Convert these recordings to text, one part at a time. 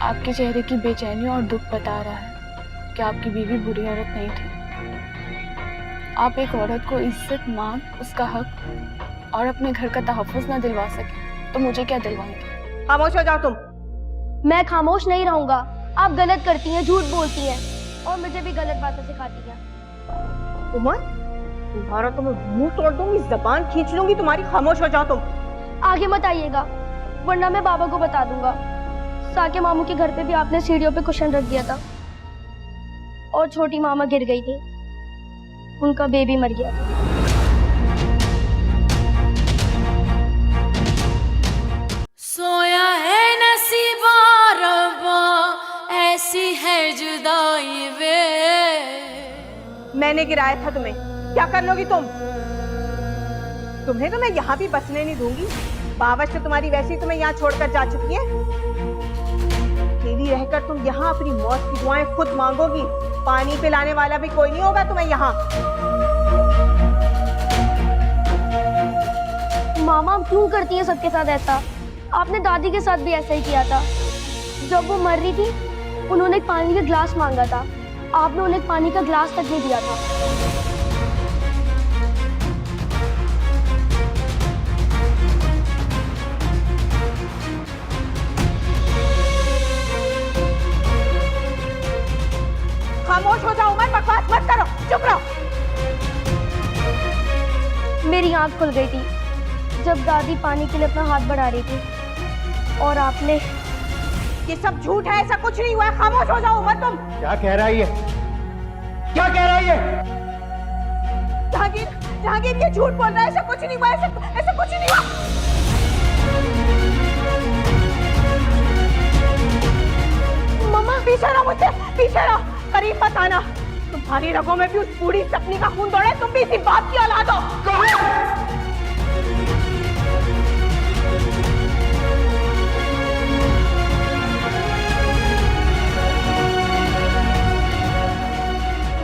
आपके चेहरे की बेचैनी और दुख बता रहा है कि आपकी बीवी बुरी औरत नहीं थी। आप एक औरत को इज्जत, मान, उसका हक और अपने घर का तहफ़्फ़ुज़ ना दिलवा सके तो मुझे क्या दिलवाएंगे? खामोश हो जाओ तुम। मैं खामोश नहीं रहूंगा। आप गलत करती हैं, झूठ बोलती हैं और मुझे भी गलत बातें सिखाती हैं। उमर, तुम्हारा तो मैं मुंह तोड़ दूंगी, जबान खींच लूंगी तुम्हारी। खामोश हो जाओ तुम। आगे मत आइएगा वरना मैं बाबा को बता दूंगा। साके मामू के घर पे भी आपने सीढ़ियों पे कुशन रख दिया था और छोटी मामा गिर गई थी, उनका बेबी मर गया था। सोया है नसीबा रब्बा, ऐसी है जुदाई वे। मैंने गिराया था तुम्हें, क्या कर लोगी तुम? तुम्हें तो मैं यहाँ भी बसने नहीं दूंगी। बावश तो तुम्हारी वैसी तुम्हें यहाँ छोड़कर जा चुकी है। अकेली रहकर तुम यहाँ अपनी मौत की दुआएं खुद मांगोगी। पानी पिलाने वाला भी कोई नहीं होगा तुम्हें यहाँ। मामा आप क्यों करती हैं सबके साथ ऐसा? आपने दादी के साथ भी ऐसा ही किया था। जब वो मर रही थी उन्होंने एक पानी का ग्लास मांगा था, आपने उन्हें एक पानी का ग्लास तक नहीं दिया था। खामोश हो जाओ उमर, बकवास मत करो, चुप रहो। मेरी आंख खुल गई थी जब दादी पानी के लिए अपना हाथ बढ़ा रही थी और आपने। ये सब झूठ है, ऐसा कुछ नहीं हुआ है। खामोश हो जाओ उमर तुम। क्या कह रहा है ये? क्या कह रहा है ये? जहांगीर, जहांगीर ये झूठ बोल रहा है। ऐसा कुछ नहीं हुआ, ऐसा कुछ नहीं हुआ। मम्मा पीछे रहो मुझसे, पीछे रहो, करीब मत आना। तुम्हारी रगों में भी उस बूढ़ी सपनी का खून दौड़े। तुम भी इसी बाप की औलाद हो।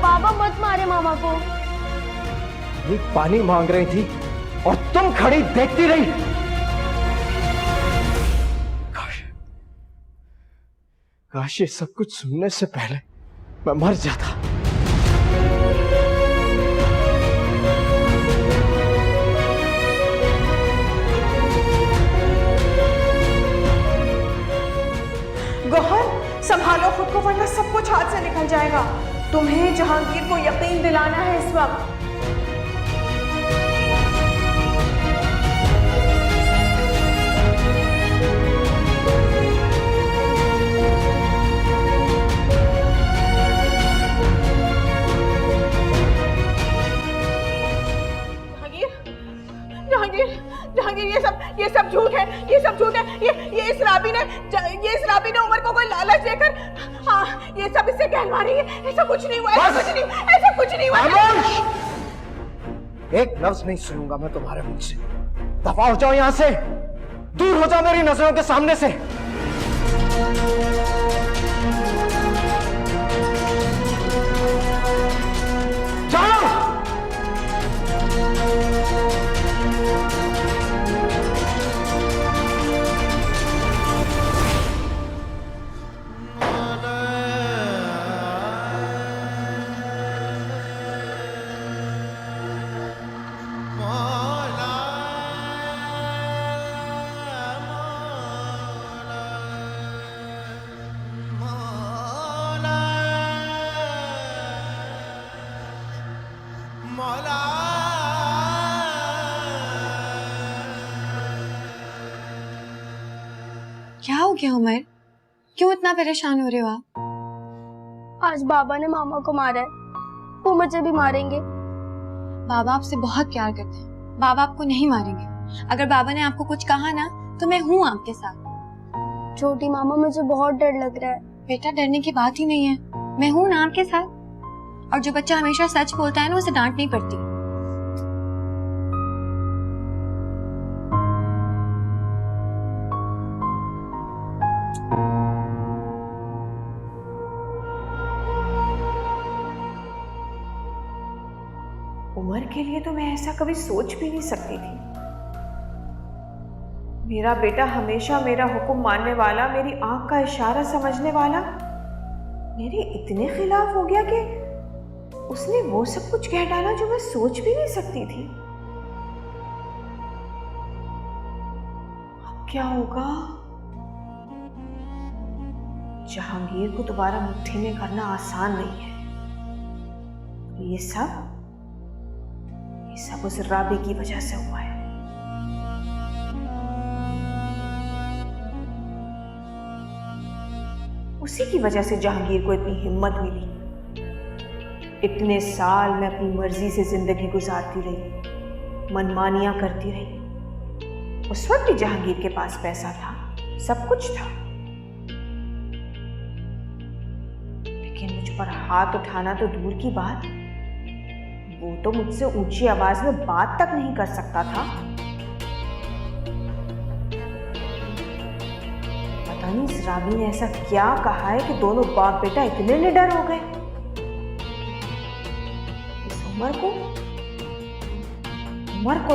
बाबा मत मारे मामा को। ये पानी मांग रही थी और तुम खड़ी देखती रही। काश ये सब कुछ सुनने से पहले मैं मर जाता। गौहर, संभालो खुद को वरना सब कुछ हाथ से निकल जाएगा। तुम्हें जहांगीर को यकीन दिलाना है इस वक्त। जहांगीर, ये सब झूठ है, ये सब झूठ है। ये इस राबी ने उमर को कोई लालच देकर, हाँ, ये सब इससे कहलवा रही है। ऐसा कुछ नहीं हुआ, ऐसा कुछ नहीं हुआ। एक लफ्ज नहीं सुनूंगा मैं तुम्हारे मुंह से। दफा हो जाओ यहाँ से, दूर हो जाओ मेरी नजरों के सामने से। जाओ। क्या हो गया उमर? क्यों इतना परेशान हो रहे हो आप? आज बाबा ने मामा को मारा है, वो मुझे भी मारेंगे। बाबा आपसे बहुत प्यार करते हैं, बाबा आपको नहीं मारेंगे। अगर बाबा ने आपको कुछ कहा ना तो मैं हूँ आपके साथ। छोटी मामा मुझे बहुत डर लग रहा है। बेटा डरने की बात ही नहीं है, मैं हूँ ना आपके साथ। और जो बच्चा हमेशा सच बोलता है ना उसे डांट नहीं पड़ती। उमर के लिए तो मैं ऐसा कभी सोच भी नहीं सकती थी। मेरा बेटा हमेशा मेरा हुक्म मानने वाला, मेरी आंख का इशारा समझने वाला, मेरे इतने खिलाफ हो गया कि उसने वो सब कुछ कह डाला जो मैं सोच भी नहीं सकती थी। अब क्या होगा? जहांगीर को दोबारा मुट्ठी में करना आसान नहीं है। ये सब उस राबी की वजह से हुआ है। उसी की वजह से जहांगीर को इतनी हिम्मत मिली। इतने साल मैं अपनी मर्जी से जिंदगी गुजारती रही, मनमानियां करती रही। उस वक्त भी जहांगीर के पास पैसा था, सब कुछ था, लेकिन मुझ पर हाथ उठाना तो दूर की बात, वो तो मुझसे ऊंची आवाज में बात तक नहीं कर सकता था। पता नहीं इस राबी ने ऐसा क्या कहा है कि दोनों बाप बेटा इतने निडर हो गए। इस उमर को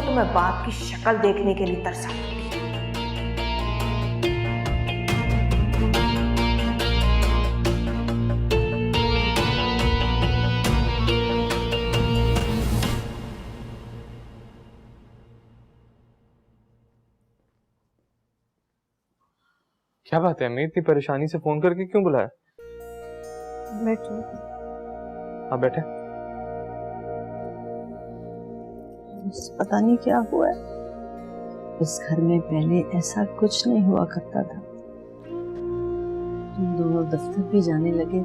तो मैं बाप की शक्ल देखने के लिए तरसाती थी। क्या बात है अम्मी, इतनी परेशानी से फोन करके क्यों बुलाया? बैठो। हाँ बैठे। पता नहीं क्या हुआ है, इस घर में पहले ऐसा कुछ नहीं हुआ करता था। तुम दोनों दफ्तर भी जाने लगे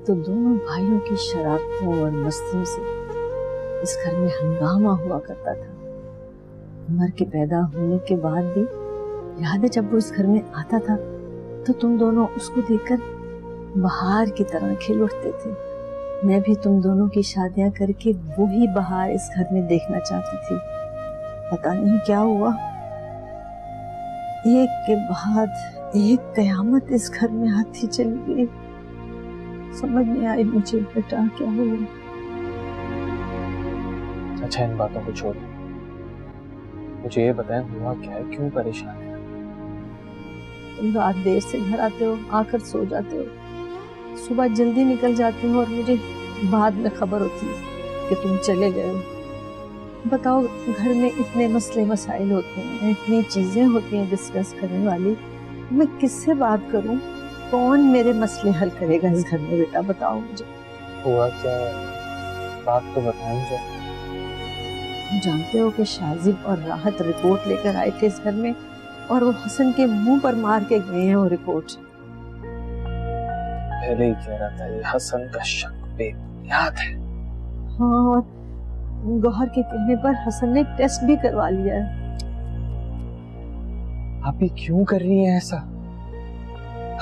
तो दोनों भाइयों की शरारतों और मस्तियों से इस घर में हंगामा हुआ करता था। उमर के पैदा होने के बाद भी याद है जब वो इस घर में आता था तो तुम दोनों उसको देखकर बहार की तरह खिल उठते थे। मैं भी तुम दोनों की शादियां करके वही बहार इस घर में देखना चाहती थी। पता नहीं क्या हुआ, एक के बाद एक कयामत इस घर में आती चली गई। समझ नहीं आई मुझे बेटा क्या हुआ। अच्छा इन बातों को छोड़, मुझे ये बताएं हुआ क्या है, क्यों परेशान है? तुम रात देर से घर आते हो, आकर सो जाते हो, सुबह जल्दी निकल जाते हो और मुझे बाद में खबर होती है कि तुम चले गए हो। बताओ, घर में इतने मसले मसाइल होते हैं, इतनी चीजें होती हैं डिस्कस करने वाली, मैं किससे बात करूं? कौन मेरे मसले हल करेगा इस घर में? बेटा बताओ मुझे हुआ क्या है, बात तो बताएं मुझे। जानते हो कि शाजिब और राहत रिपोर्ट लेकर आए थे इस घर में और वो हसन के मुंह पर मार के गए हैं वो रिपोर्ट। पहले ही कह रहा था ये हसन का शक बेबुनियाद है। हाँ, और गौहर के कहने पर हसन ने टेस्ट भी करवा लिया है। आप ही क्यों कर रही हैं ऐसा?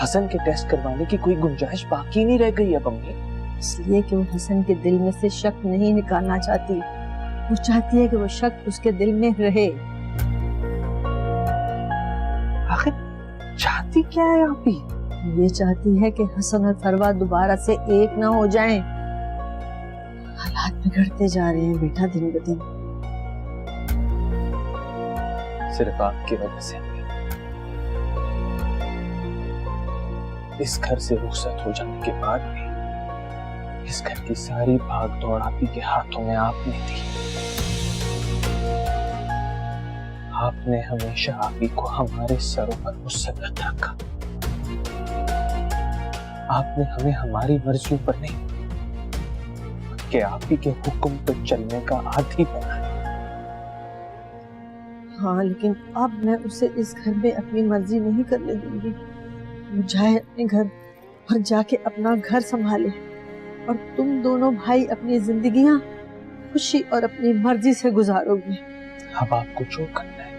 हसन के टेस्ट करवाने की कोई गुंजाइश बाकी नहीं रह गई अब अम्मी। इसलिए कि वो हसन के दिल में से शक नहीं निकालना चाहती, वो चाहती है कि वो शक उसके दिल में रहे। आखिर चाहती क्या है आप ही? ये चाहती है कि हसन और फरवा दोबारा से एक ना हो जाएं। हालात बिगड़ते जा रहे हैं बेटा दिन ब दिन। सिर्फ आपकी वजह से। इस घर से रुखसत हो जाने के बाद भी इस घर की सारी भाग दौड़ आप ही के हाथों में आपने दी। आपने हमेशा आप ही को हमारे सरों पर मुसल्लत रखा। आपने हमें हमारी मर्जियों पर नहीं कि आप ही के हुक्म पर चलने का आदी बनाया। हाँ, लेकिन अब मैं उसे इस घर में अपनी मर्जी नहीं करने दूंगी। वो जाए अपने घर और जाके अपना घर संभाले और तुम दोनों भाई अपनी जिंदगियां खुशी और अपनी मर्जी से गुजारोगे। अब आपको जो करना है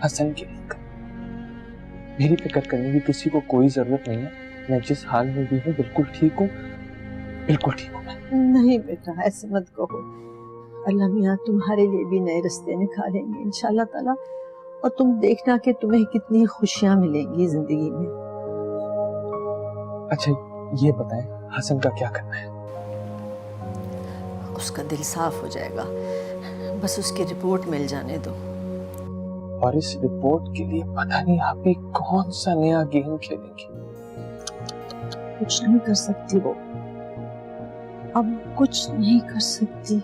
हसन के लिए करना। मेरी फिक्र करने की किसी को कोई जरूरत नहीं है। मैं जिस हाल में भी हूँ बिल्कुल ठीक हूँ, बिल्कुल ठीक हूँ मैं। नहीं बेटा, ऐसे मत कहो। अल्लाह मियाँ तुम्हारे लिए भी नए रास्ते निकालेंगे इंशाल्लाह ताला, और तुम देखना कि तुम्हें कितनी खुशियां मिलेंगी जिंदगी में। अच्छा ये बताएं हसन का क्या करना है? उसका दिल साफ हो जाएगा, बस उसकी रिपोर्ट मिल जाने दो। और इस रिपोर्ट के लिए पता नहीं आप ही कौन सा नया गेम खेलेंगे। कुछ नहीं कर सकती वो, अब कुछ नहीं कर सकती।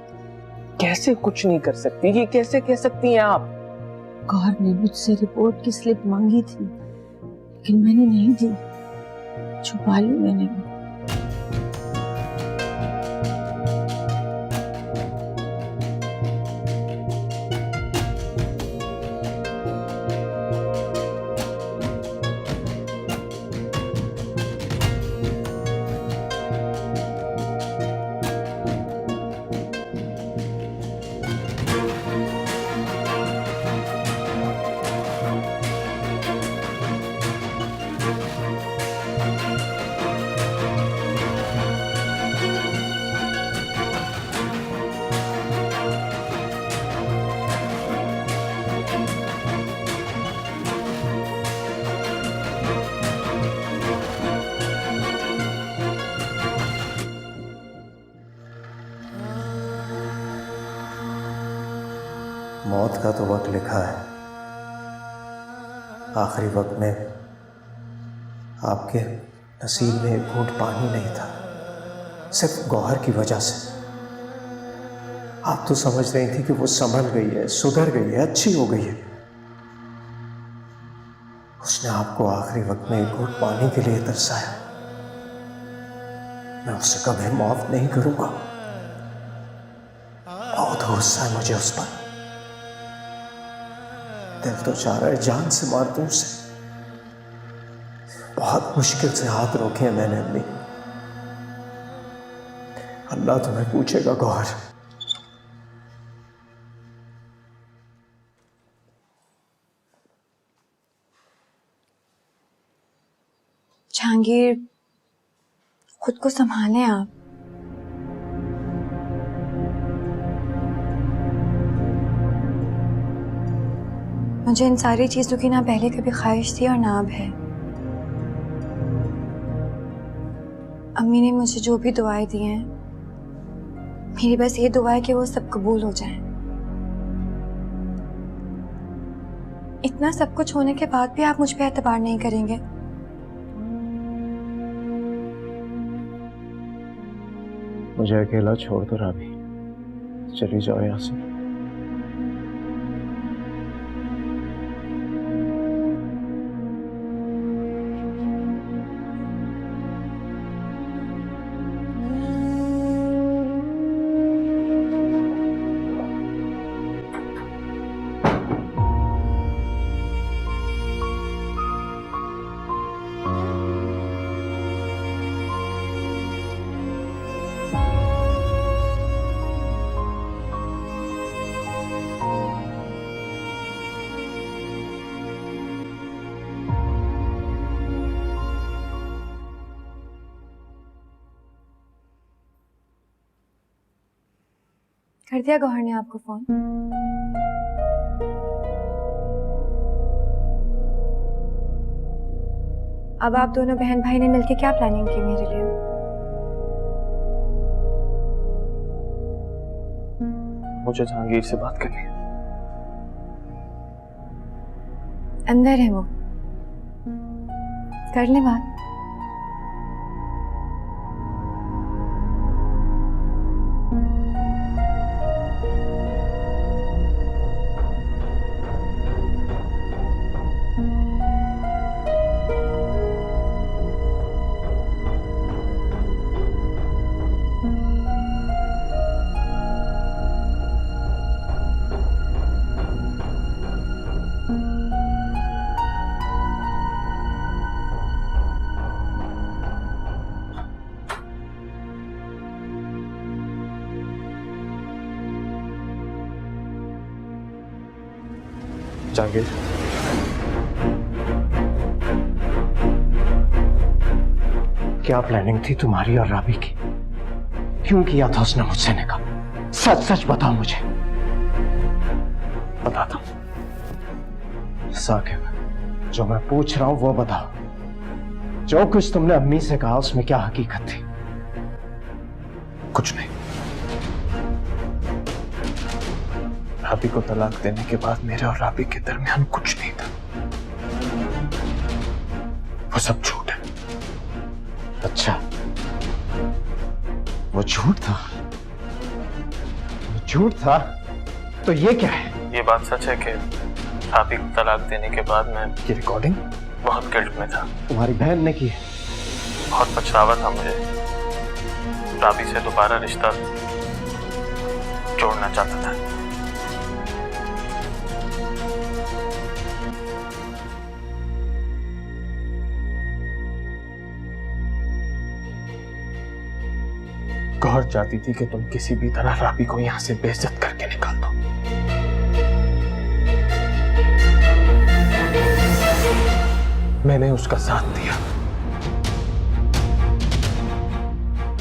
कैसे कुछ नहीं कर सकती? ये कैसे कह सकती हैं आप? गौर ने मुझसे रिपोर्ट की स्लिप मांगी थी, लेकिन मैंने नहीं दी, छुपा ली मैंने वो। मौत का तो वक्त लिखा है, आखिरी वक्त में आपके नसीब में एक घूंट पानी नहीं था, सिर्फ गौहर की वजह से। आप तो समझ रही थी कि वो संभल गई है, सुधर गई है, अच्छी हो गई है। उसने आपको आखिरी वक्त में एक घूंट पानी के लिए तरसाया। मैं उसे कभी माफ नहीं करूंगा। बहुत गुस्सा है मुझे उस पर। दिल तो चाह रहा है जान से मार दूं उसे। बहुत मुश्किल से हाथ रोके हैं मैंने अम्मी। अल्लाह तुम्हें पूछेगा गौहर। जहांगीर, खुद को संभालें आप। मुझे इन सारी चीजों की ना पहले कभी ख्वाहिश थी और ना अब है। अम्मी ने मुझे जो भी दुआएं दी हैं, मेरी बस ये दुआ है कि वो सब कबूल हो जाएं। इतना सब कुछ होने के बाद भी आप मुझ पे एतबार नहीं करेंगे। मुझे अकेला छोड़ दो राबी, चली जाओ यहाँ से। कर दिया गौहर ने आपको फोन? अब आप दोनों बहन भाई ने मिलकर क्या प्लानिंग की मेरे लिए? मुझे जहांगीर से बात करनी है। अंदर है वो, कर ले बात। जहांगीर, क्या प्लानिंग थी तुम्हारी और राबी की? क्यों किया था उसने मुझसे निकाह? सच सच बताओ मुझे। बताता हूं। साकिब, जो मैं पूछ रहा हूं वो बताओ। जो कुछ तुमने अम्मी से कहा उसमें क्या हकीकत थी? कुछ नहीं। राबी को तलाक देने के बाद मेरे और राबी के दरमियान कुछ नहीं था। वो सब झूठ है। अच्छा, वो झूठ था? वो झूठ था तो ये क्या है? ये बात सच है कि राबी को तलाक देने के बाद मैं ये रिकॉर्डिंग बहुत गिल्ट में था। तुम्हारी बहन ने की है? बहुत पछतावा था मुझे। राबी से दोबारा रिश्ता जोड़ना चाहता था। गौर चाहती थी कि तुम किसी भी तरह राबी को यहां से बेइज्जत करके निकाल दो। मैंने उसका साथ दिया।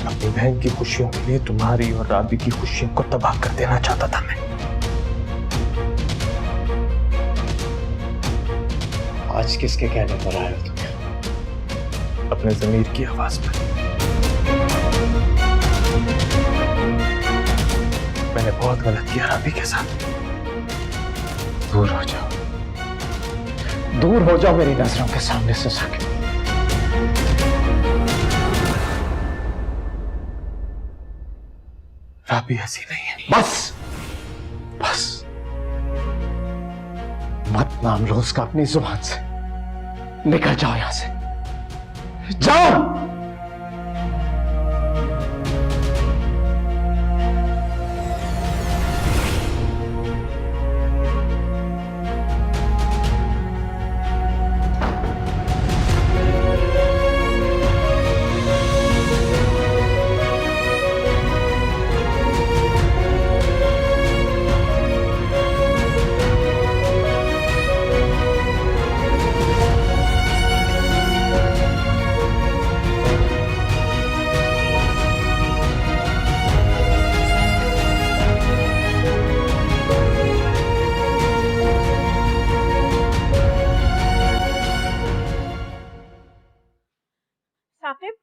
अपनी बहन की खुशियों के लिए तुम्हारी और राबी की खुशियों को तबाह कर देना चाहता था मैं। आज किसके कहने पर आए हो तुम? अपने ज़मीर की आवाज पर। मैंने बहुत गलत किया राबी के साथ। दूर हो जाओ, दूर हो जाओ मेरी नजरों के सामने से साकिब। राबी ऐसी नहीं है। बस बस, मत नाम लो उसका अपनी जुबान से। निकल जाओ यहां से, जाओ। साकिब,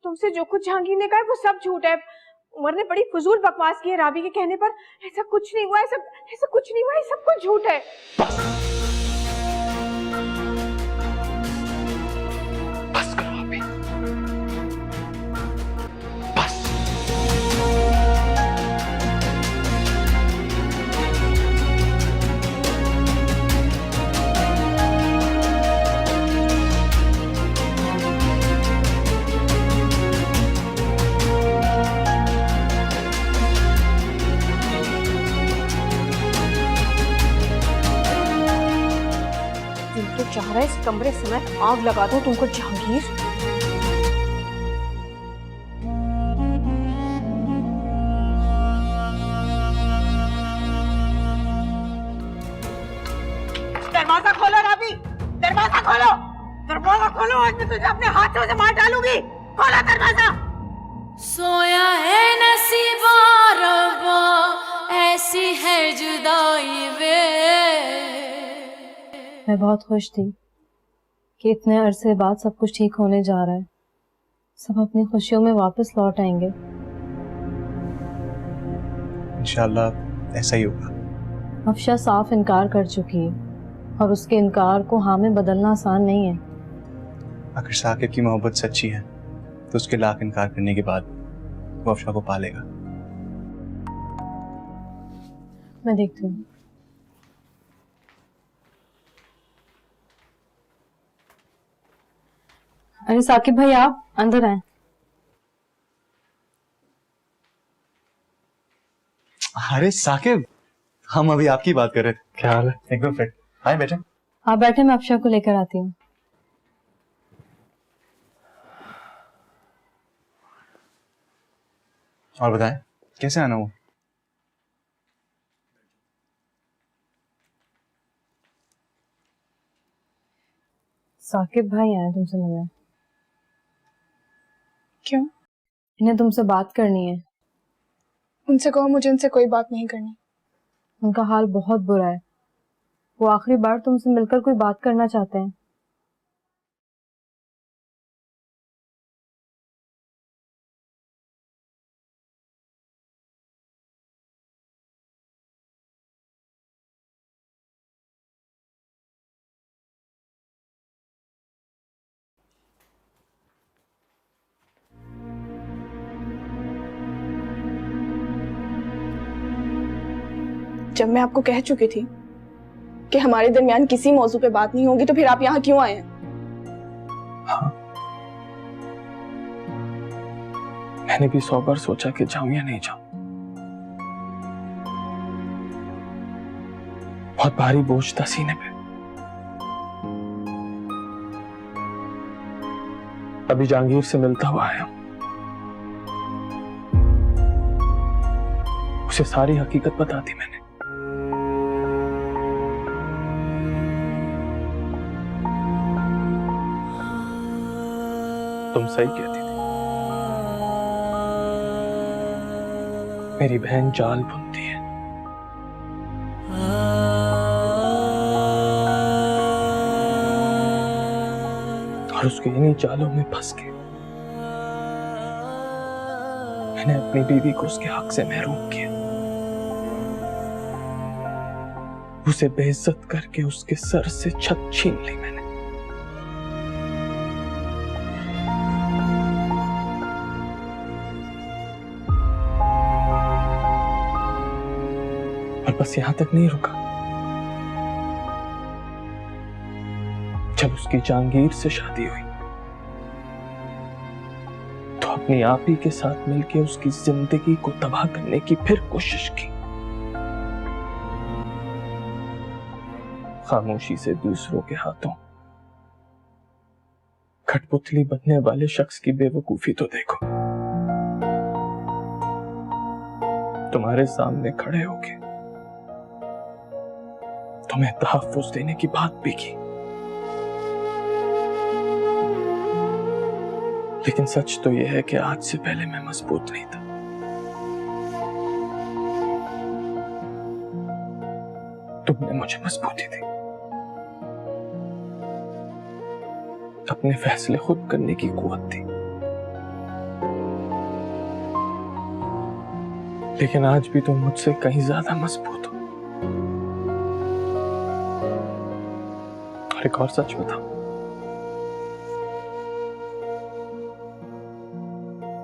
तुमसे जो कुछ जहांगीर ने कहा है वो सब झूठ है। उमर ने बड़ी फजूल बकवास की है राबी के कहने पर। ऐसा कुछ नहीं हुआ, ऐसा कुछ नहीं हुआ, ये सब कुछ झूठ है। बस करो अभी, बस। दिल तो चाह रहा है इस कमरे समेत आग लगा दो तुमको जहांगीर। दरवाजा खोलो राबी, दरवाजा खोलो, दरवाजा खोलो। आज मैं तुझे अपने हाथों से मार डालूंगी। खोलो दरवाजा। सोया है नसीबा रब्बा, ऐसी है जुदाई वे। मैं बहुत खुश थी कि इतने अरसे बाद सब कुछ ठीक होने जा रहा है। सब अपनी खुशियों में वापस लौट आएंगे। इंशाल्लाह ऐसा ही होगा। अफशा साफ इनकार कर चुकी है और उसके इनकार को हाँ में बदलना आसान नहीं है। अगर साकिब की मोहब्बत सच्ची है तो उसके लाख इनकार करने के बाद वो अफशा को पालेगा। मैं देखती हूँ। अरे साकिब भाई, आप अंदर आए। अरे साकिब, हम अभी आपकी बात कर रहे थे। क्या हाल है? एकदम फिट। आए बैठे। आप बैठे, मैं अफशा को लेकर आती हूँ। और बताएं कैसे आना हुआ? साकिब भाई आए तुमसे मिलने। क्यों? इन्हें तुमसे बात करनी है। उनसे कहो मुझे उनसे कोई बात नहीं करनी। उनका हाल बहुत बुरा है। वो आखिरी बार तुमसे मिलकर कोई बात करना चाहते हैं। जब मैं आपको कह चुकी थी कि हमारे दरमियान किसी मौजू पे बात नहीं होगी, तो फिर आप यहाँ क्यों आए हैं? हाँ, मैंने भी 100 बार सोचा कि जाऊं या नहीं जाऊं। बहुत भारी बोझ था सीने पे। अभी जहांगीर से मिलता हुआ आया हूं। उसे सारी हकीकत बता दी मैंने। तुम सही कहती थी, मेरी बहन जाल बुनती है। और उसके इन्हीं जालों में फंस के मैंने अपनी बीवी को उसके हक से महरूम किया। उसे बेइज्जत करके उसके सर से छत छीन ली मैंने। और बस यहां तक नहीं रुका। जब उसकी जहांगीर से शादी हुई तो अपनी आप ही के साथ मिलकर उसकी जिंदगी को तबाह करने की फिर कोशिश की। खामोशी से दूसरों के हाथों कठपुतली बनने वाले शख्स की बेवकूफी तो देखो। तुम्हारे सामने खड़े होके तुम्हें तहफ्फुज देने की बात भी की, लेकिन सच तो यह है कि आज से पहले मैं मजबूत नहीं था। तुमने मुझे मजबूती दी, अपने फैसले खुद करने की कुव्वत दी। लेकिन आज भी तुम मुझसे कहीं ज्यादा मजबूत हो। और एक और सच बताऊं,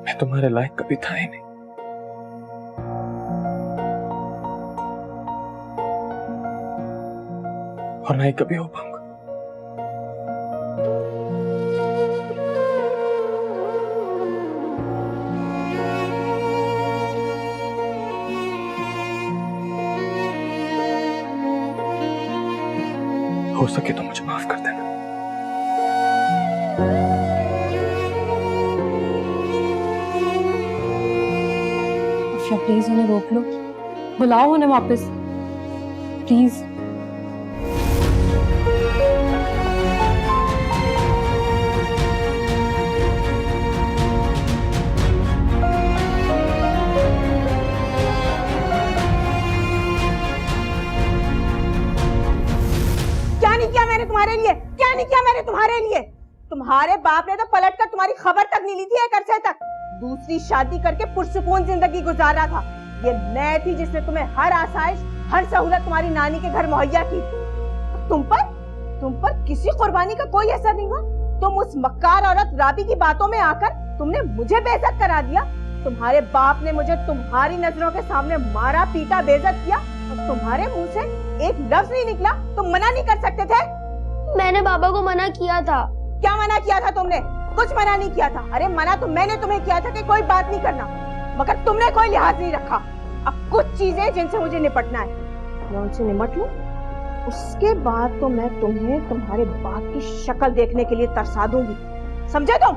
मैं तुम्हारे लायक कभी था ही नहीं। और ना ही कभी हो पाऊंगा। हो सके तो मुझे माफ कर देना। प्लीज उन्हें रोक लो, बुलाओ उन्हें वापस प्लीज। क्या नहीं किया मैंने तुम्हारे लिए? क्या नहीं किया मैंने तुम्हारे लिए? तुम्हारे बाप ने तो पलट कर तुम्हारी खबर तक नहीं ली थी एक अरसे तक। दूसरी शादी करके पुरसुकून जिंदगी गुजार रहा था। ये मैं थी जिसने तुम्हें हर आसाइश, हर सहूलत तुम्हारी नानी के घर मुहैया की। तुम पर किसी कुर्बानी का कोई असर नहीं हुआ। तुम उस मक्कार औरत राबी की बातों में आकर तुमने मुझे बेइज्जत करा दिया। तुम्हारे बाप ने मुझे तुम्हारी नजरों के सामने मारा, पीटा, बेइज्जत किया और तुम्हारे मुंह से एक लफ्ज नहीं निकला। तुम मना नहीं कर सकते थे? मैंने बाबा को मना किया था। क्या मना किया था तुमने? कुछ मना नहीं किया था। अरे मना तो मैंने तुम्हें किया था कि कोई बात नहीं करना, मगर तुमने कोई लिहाज नहीं रखा। अब कुछ चीजें जिनसे मुझे निपटना है, मैं उनसे निपट लूं, उसके बाद तो मैं तुम्हें तुम्हारे बाप की शक्ल देखने के लिए तरसा दूंगी। समझे तुम?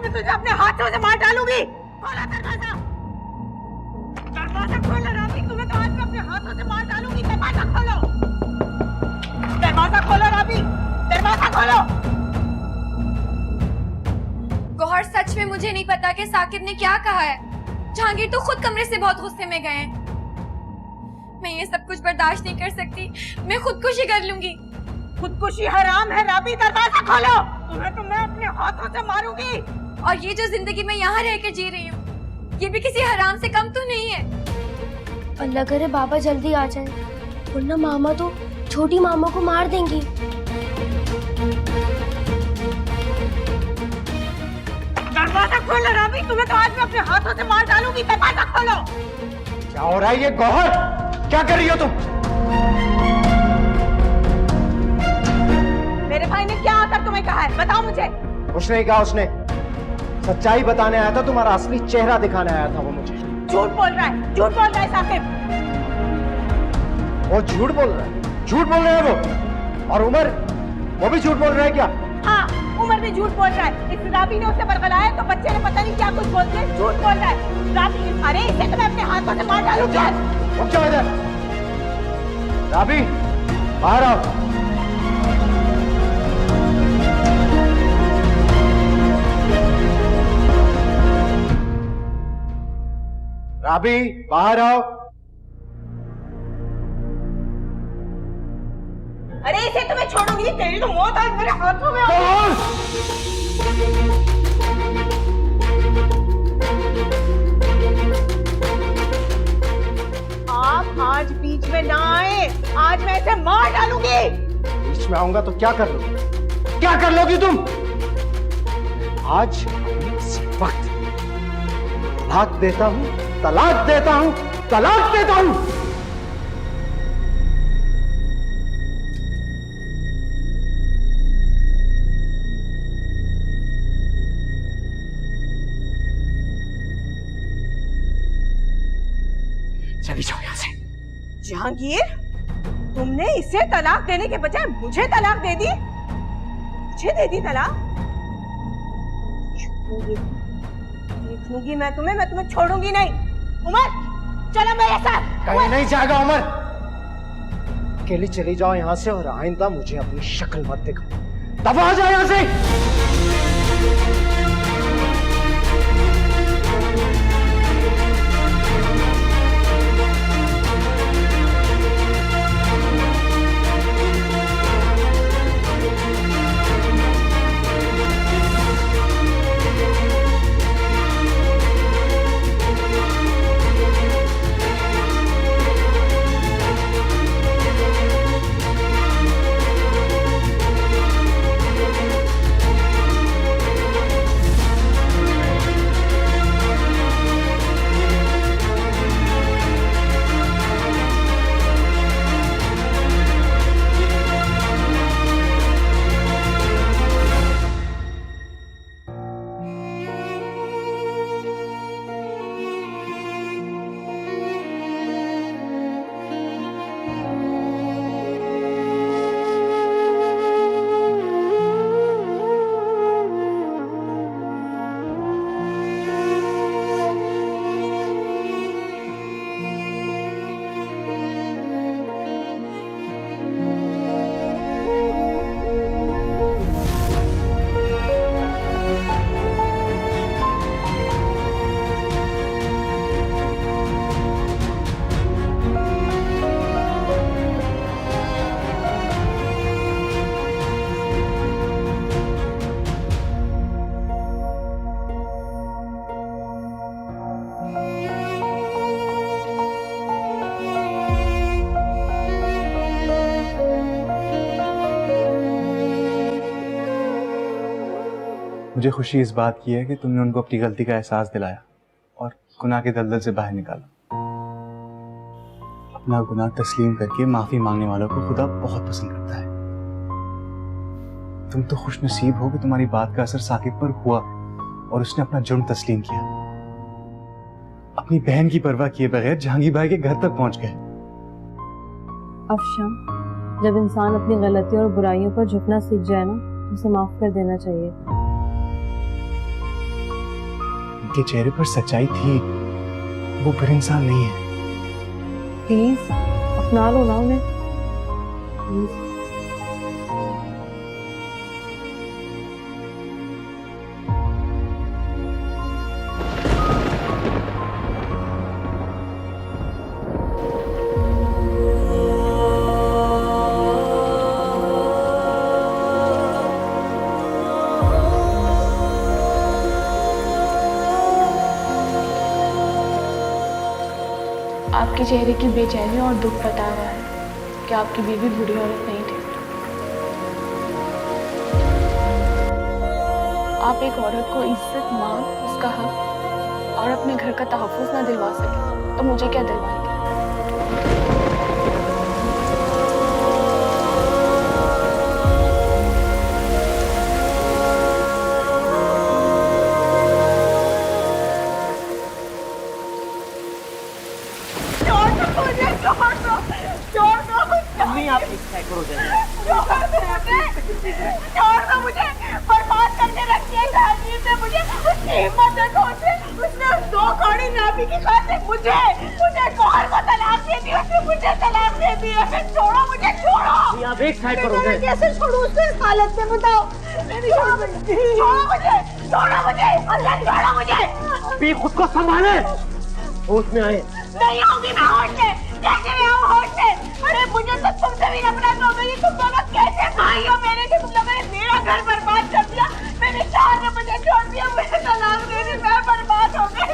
मैं तुझे अपने हाथों से मार डालूंगी। खोला दरवाजा, दरवाजा खोलो राबी, तुम्हें तो आज मैं अपने हाथों से मार डालूंगी। दरवाजा खोलो, दरवाजा खोलो राबी, दरवाजा खोलो। गौहर, सच में मुझे नहीं पता कि साकिब ने क्या कहा है। जहांगीर तो खुद कमरे से बहुत गुस्से में गए हैं। मैं ये सब कुछ बर्दाश्त नहीं कर सकती, मैं खुदकुशी कर लूंगी। खुदकुशी हराम है राबी, दरवाजा खोलो, तुम्हें तो मैं अपने हाथों से मारूंगी। और ये जो जिंदगी मैं यहाँ रहकर जी रही हूँ, ये भी किसी हराम से कम तो नहीं है। अल्लाह करे बाबा जल्दी आ जाए, वरना मामा तो छोटी मामा को मार देंगी। दरवाजा खोलो राबी, तुम्हें तो आज मैं अपने हाथों से मार डालूंगी। दरवाजा खोलो। क्या हो रहा है ये गौहर? क्या कर रही हो तुम? मेरे भाई ने क्या आकर तुम्हें कहा है, बताओ मुझे। कुछ नहीं कहा उसने, सच्चाई बताने आया था, तुम्हारा असली चेहरा दिखाने आया था वो मुझे। झूठ बोल रहा है, झूठ बोल रहा है साकिब। वो झूठ बोल रहा है, झूठ बोल रहा है वो। और उमर, वो भी झूठ बोल रहा है क्या? हाँ, उमर भी झूठ बोल रहा है। इस राबी ने उसे बरगलाया तो बच्चे ने पता नहीं क्या कुछ बोल दिया, झूठ बोल रहा है। राबी, अरे इसे तो मैं अपने हाथों से मार डालूंगी। रुक जाओ इधर। राबी, बाहर आओ। राबी, बाहर आओ। अरे इसे तो मैं छोड़ूंगी, तेरी तो मौत आज मेरे हाथों में आ। आप आज बीच में ना आए, आज मैं इसे मार डालूंगी। बीच में आऊंगा तो क्या कर लोगी? क्या कर लोगी तुम? आज इसी वक्त तलाक देता हूं, तलाक देता हूं, तलाक देता हूं। चली जाओ यहां से। जहांगीर, तुमने इसे तलाक देने के बजाय मुझे तलाक दे दी। मुझे दे दी तलाक। देख लूंगी मैं तुम्हें छोड़ूंगी नहीं। उमर, चलो मेरे साथ। कहीं नहीं जाएगा उमर। अकेली चली जाओ यहां से और आइंदा मुझे अपनी शक्ल मत दिखाओ। दफा जाओ यहां से। मुझे खुशी इस बात की है कि तुमने उनको अपनी गलती का एहसास दिलाया और गुनाह के दलदल से बाहर निकाला। अपना गुनाह तस्लीम करके माफी मांगने वालों को खुदा बहुत पसंद करता है। तुम तो खुश नसीब हो कि तुम्हारी बात का असर साकिब पर हुआ और उसने अपना जुर्म तस्लीम किया। अपनी बहन की परवाह किए बगैर जहांगीर भाई के घर तक पहुंच गए। अफशान, जब इंसान अपनी गलतियों और बुराइयों पर झुकना सीख जाए ना, उसे माफ कर देना चाहिए। के चेहरे पर सच्चाई थी, वो बुरे इंसान नहीं है। प्लीज अपना लो ना उन्हें, प्लीज। आपके चेहरे की बेचैनी और दुख बता रहा है कि आपकी बीवी बुरी औरत नहीं थी। आप एक औरत को इज्जत, मान, उसका हक और अपने घर का तहफ़्फ़ुज़ ना दिलवा सके तो मुझे क्या दिलवाएंगे? आप छोड़ दो मुझे, बर्बाद करके रखी है जहांगीर ने मुझे। उसकी हिम्मत देखो, उसने उस 2 कौड़ी नाभी की खातिर मुझे गौहर को तलाक दे दी, उसने मुझे तलाक दे दी है। छोड़ो मुझे, छोड़ो। आप एक साइड पर हो गए। कैसे छोड़ू उसको इस हालत में, बताओ। छोड़ो मुझे, छोड़ो मुझे, छोड़ो मुझे। अभी खुद को संभाले, होश में आए। नहीं होगी मैं होश में, कैसे मैं आऊँ होश में? अरे मुझे तो तुमसे भी नफरत हो गई। तुम दोनों कैसे भाई हो मेरे, कि तुम लोगों ने मेरा घर बर्बाद कर दिया, मेरे शौहर ने मुझे छोड़ दिया, मुझे तलाक दे दी, मैं बर्बाद हो गई।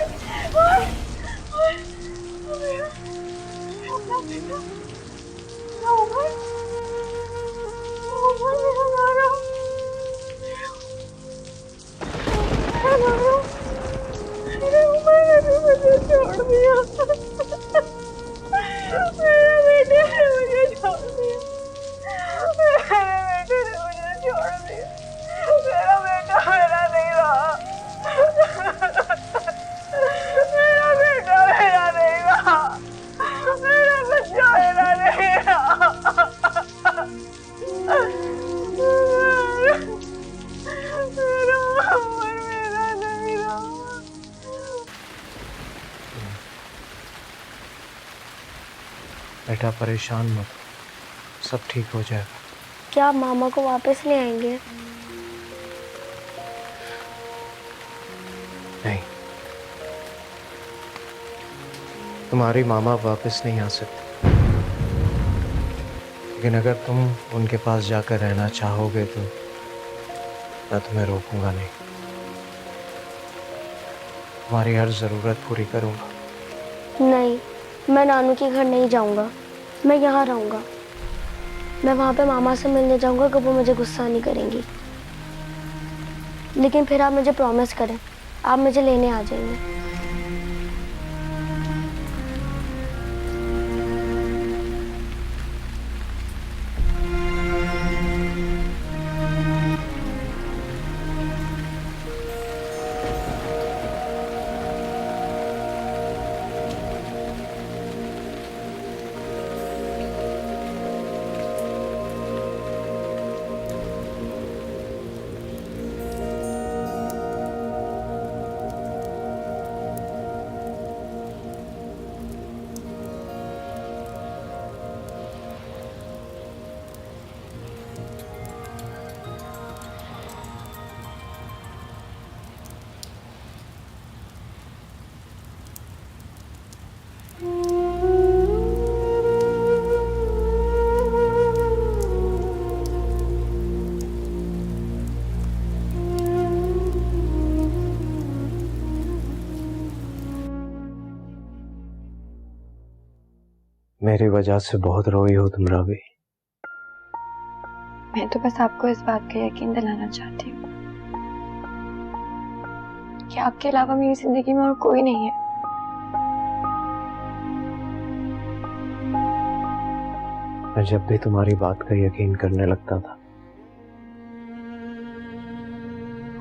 मुझे छोड़ दिया, मेरे बेटे ने मुझे छोड़ दिया, मेरे बेटे ने मुझे छोड़ दिया, मेरा बेटा मेरा नहीं रहा, मेरा बेटा मेरा नहीं रहा, मेरा बच्चा मेरा नहीं रहा, मेरा अमर मेरा नहीं रहा। बेटा परेशान मत, सब ठीक हो जाएगा। क्या आप मामा को वापस ले आएंगे? नहीं, तुम्हारी मामा वापस नहीं आ सकती, लेकिन अगर तुम उनके पास जाकर रहना चाहोगे तो मैं तुम्हें रोकूंगा नहीं। तुम्हारी हर जरूरत पूरी करूंगा। नहीं, मैं नानू के घर नहीं जाऊंगा, मैं यहाँ रहूंगा। मैं वहाँ पे मामा से मिलने जाऊंगा कि वो मुझे गुस्सा नहीं करेंगी। लेकिन फिर आप मुझे प्रॉमिस करें, आप मुझे लेने आ जाएंगे। मेरी वजह से बहुत रोई हो तुम रावी। मैं तो बस आपको इस बात का यकीन दिलाना चाहती हूँ कि आपके अलावा मेरी जिंदगी में और कोई नहीं है। मैं जब भी तुम्हारी बात का यकीन करने लगता था,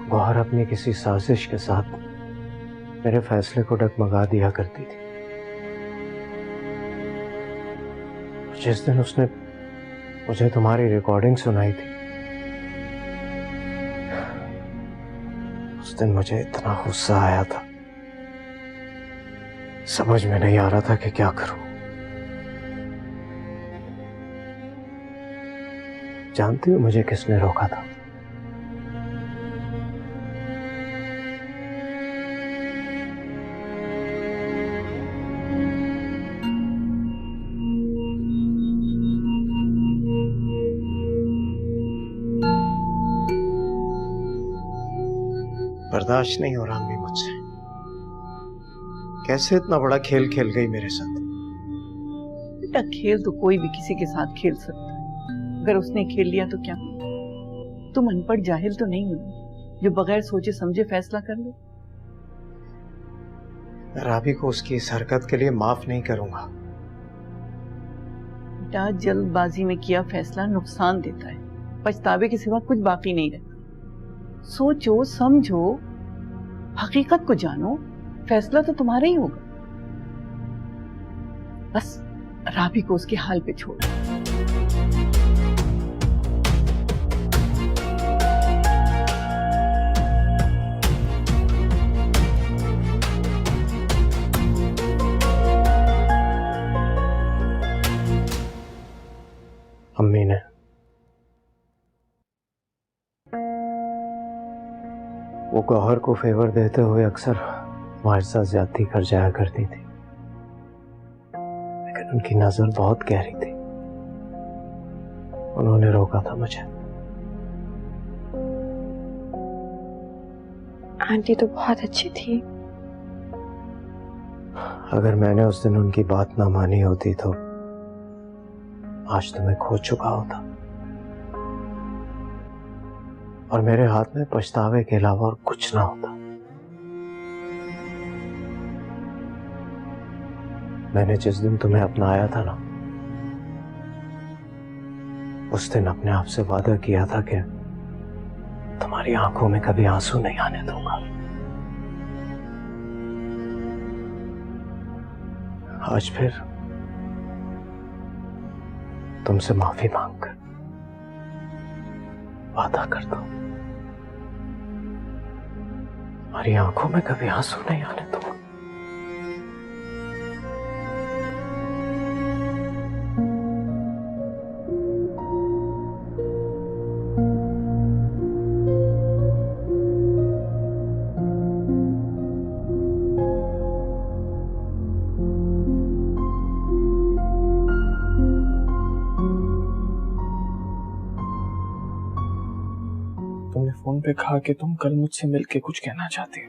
गौहर अपनी किसी साजिश के साथ मेरे फैसले को डगमगा दिया करती थी। जिस दिन उसने मुझे तुम्हारी रिकॉर्डिंग सुनाई थी, उस दिन मुझे इतना गुस्सा आया था समझ में नहीं आ रहा था कि क्या करूं। जानती हो मुझे किसने रोका था? बर्दाश्त नहीं हो रहा अम्मी मुझसे। कैसे इतना बड़ा खेल खेल गई मेरे साथ? बेटा खेल तो कोई भी किसी के साथ खेल सकता है, अगर उसने खेल लिया तो क्या? तुम अनपढ़ जाहिल तो नहीं हो जो बगैर सोचे समझे फैसला कर लो। मैं राबी को उसकी इस हरकत के लिए माफ नहीं करूंगा। बेटा जल्दबाजी में किया फैसला नुकसान देता है, पछतावे के सिवा कुछ बाकी नहीं रहता। सोचो समझो, हकीकत को जानो, फैसला तो तुम्हारा ही होगा। बस राबी को उसके हाल पे छोड़। अम्मी ने वो गौहर को फेवर देते हुए अक्सर हमारे साथ ज्यादती कर जाया करती थी, लेकिन उनकी नजर बहुत गहरी थी। उन्होंने रोका था मुझे। आंटी तो बहुत अच्छी थी। अगर मैंने उस दिन उनकी बात ना मानी होती तो आज तो मैं खो चुका होता, और मेरे हाथ में पछतावे के अलावा और कुछ ना होता। मैंने जिस दिन तुम्हें अपनाया था ना, उस दिन अपने आप से वादा किया था कि तुम्हारी आंखों में कभी आंसू नहीं आने दूंगा। आज फिर तुमसे माफी मांगकर वादा करता हूं, तुम्हारी आंखों में कभी आंसू नहीं आने दूंगा। तुमने फोन पे कहा कि तुम कल मुझसे मिलके कुछ कहना चाहती हो।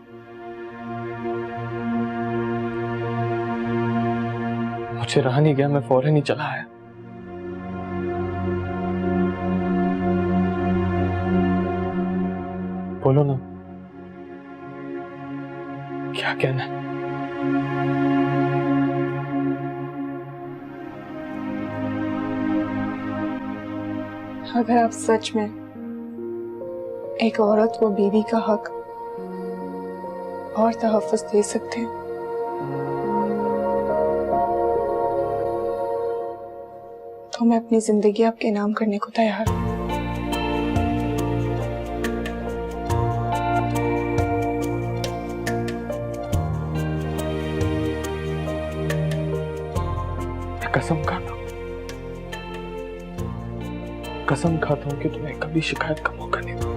मुझे रहा नहीं गया, मैं फौरन ही चला आया। बोलो ना, क्या कहना है? अगर आप सच में एक औरत को बीवी का हक और तहफ़्फ़ुज़ दे सकते हैं, तो मैं अपनी जिंदगी आपके नाम करने को तैयार हूं। कसम खाता हूं कि तुम्हें कभी शिकायत का मौका नहीं दूंगा।